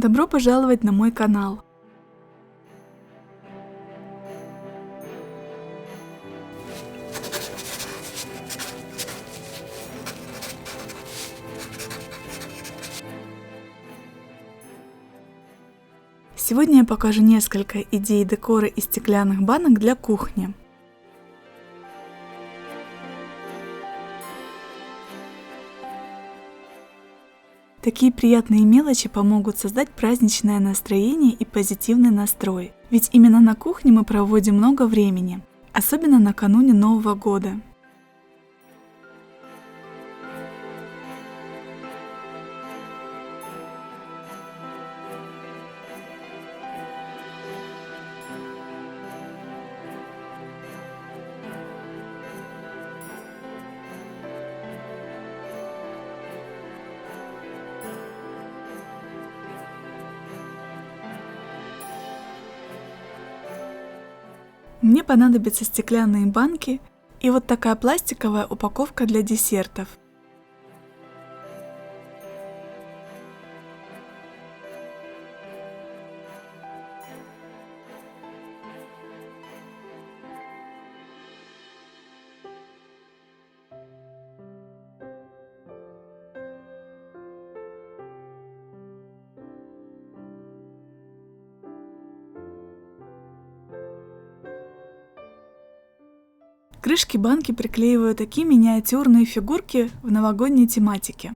Добро пожаловать на мой канал! Сегодня я покажу несколько идей декора из стеклянных банок для кухни. Такие приятные мелочи помогут создать праздничное настроение и позитивный настрой. Ведь именно на кухне мы проводим много времени, особенно накануне Нового года. Мне понадобятся стеклянные банки и вот такая пластиковая упаковка для десертов. К крышке банки приклеиваю такие миниатюрные фигурки в новогодней тематике.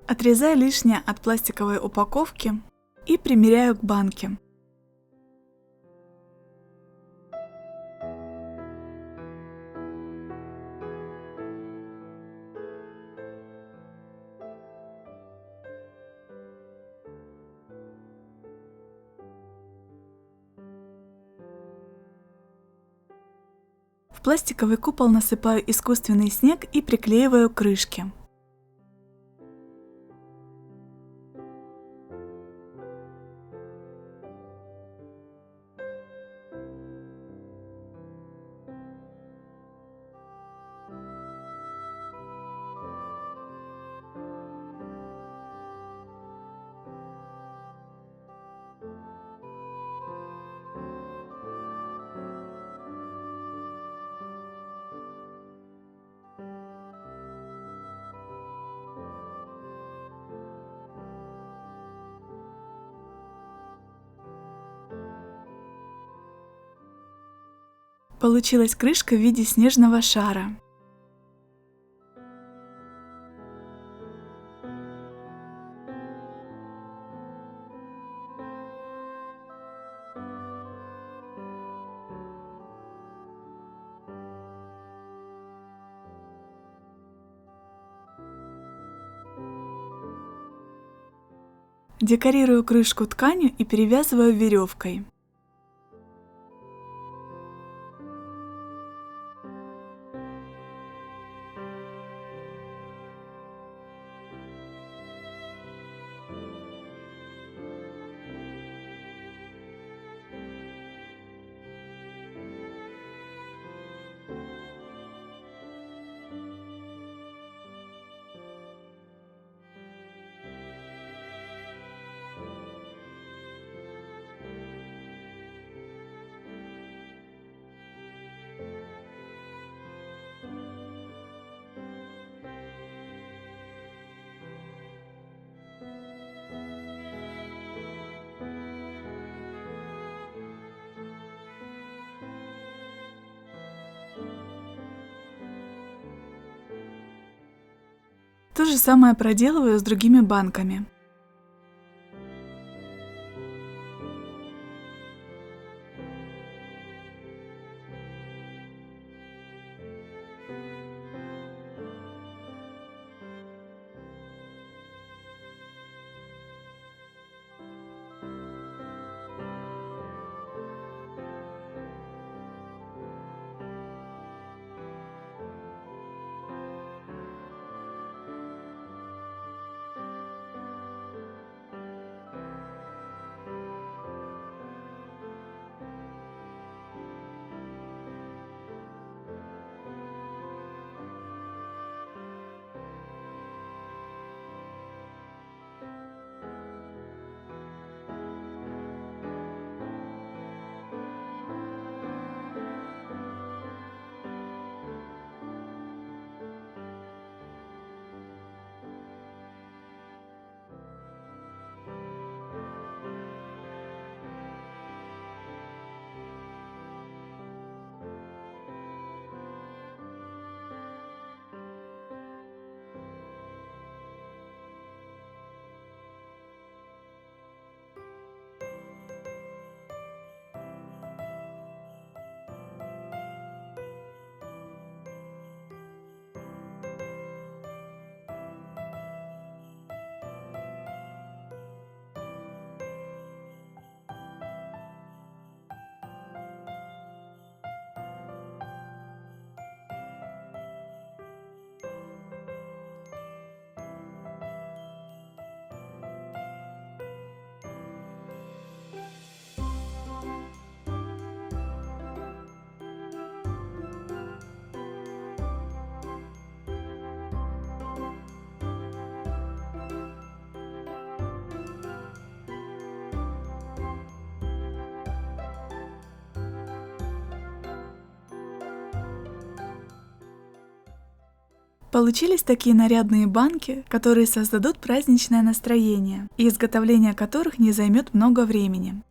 Отрезаю лишнее от пластиковой упаковки и примеряю к банке. В пластиковый купол насыпаю искусственный снег и приклеиваю к крышке. Получилась крышка в виде снежного шара. Декорирую крышку тканью и перевязываю веревкой. То же самое проделываю с другими банками. Получились такие нарядные банки, которые создадут праздничное настроение, и изготовление которых не займет много времени.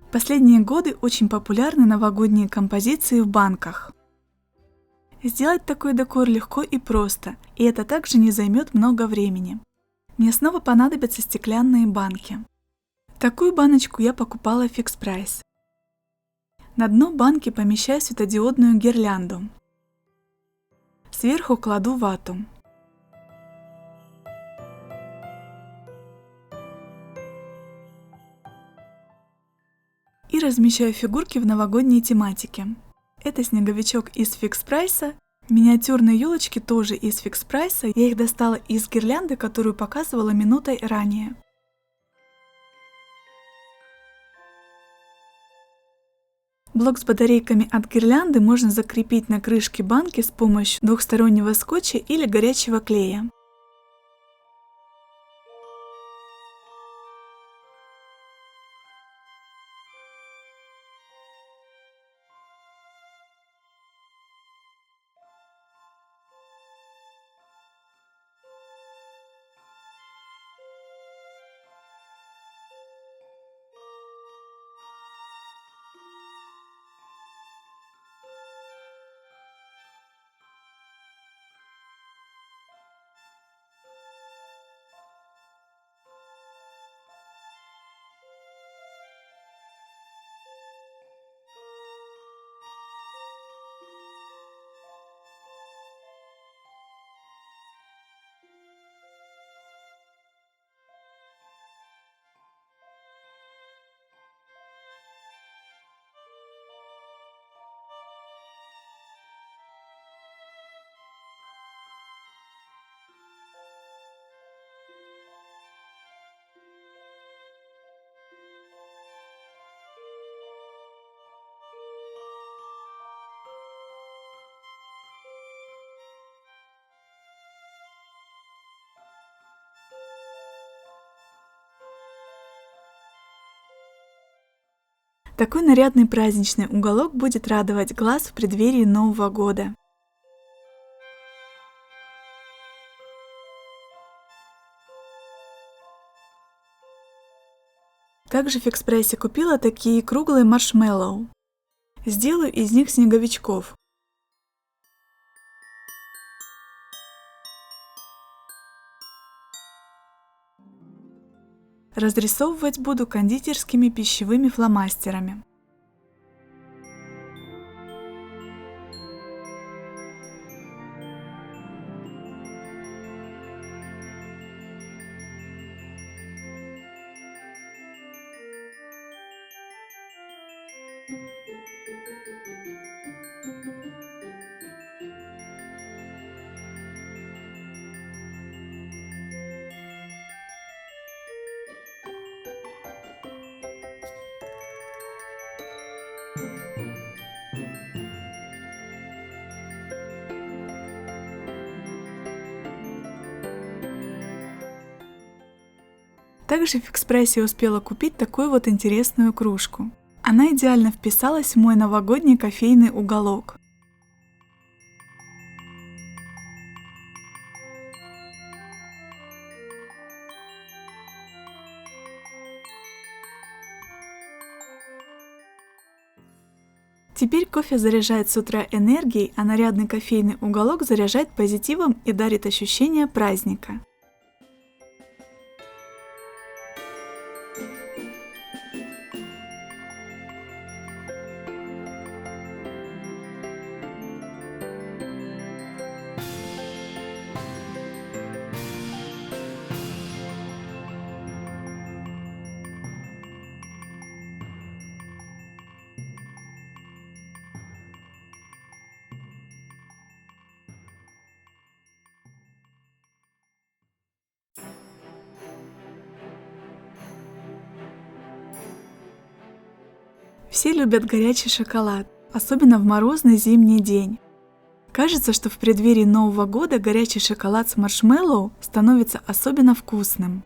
Последние годы очень популярны новогодние композиции в банках. Сделать такой декор легко и просто, и это также не займет много времени. Мне снова понадобятся стеклянные банки. Такую баночку я покупала в Fix Price. На дно банки помещаю светодиодную гирлянду. Сверху кладу вату. И размещаю фигурки в новогодней тематике. Это снеговичок из Fix Price. Миниатюрные елочки тоже из Fix Price. Я их достала из гирлянды, которую показывала минутой ранее. Блок с батарейками от гирлянды можно закрепить на крышке банки с помощью двухстороннего скотча или горячего клея. Такой нарядный праздничный уголок будет радовать глаз в преддверии Нового года. Также в Fix Price купила такие круглые маршмеллоу. Сделаю из них снеговичков. Разрисовывать буду кондитерскими пищевыми фломастерами. Также в Fix Price я успела купить такую вот интересную кружку. Она идеально вписалась в мой новогодний кофейный уголок. Теперь кофе заряжает с утра энергией, а нарядный кофейный уголок заряжает позитивом и дарит ощущение праздника. Все любят горячий шоколад, особенно в морозный зимний день. Кажется, что в преддверии Нового года горячий шоколад с маршмеллоу становится особенно вкусным.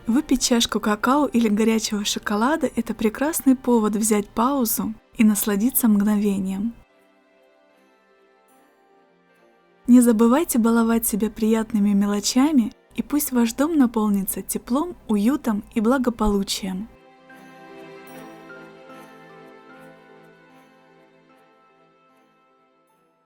Выпить чашку какао или горячего шоколада – это прекрасный повод взять паузу и насладиться мгновением. Не забывайте баловать себя приятными мелочами, и пусть ваш дом наполнится теплом, уютом и благополучием.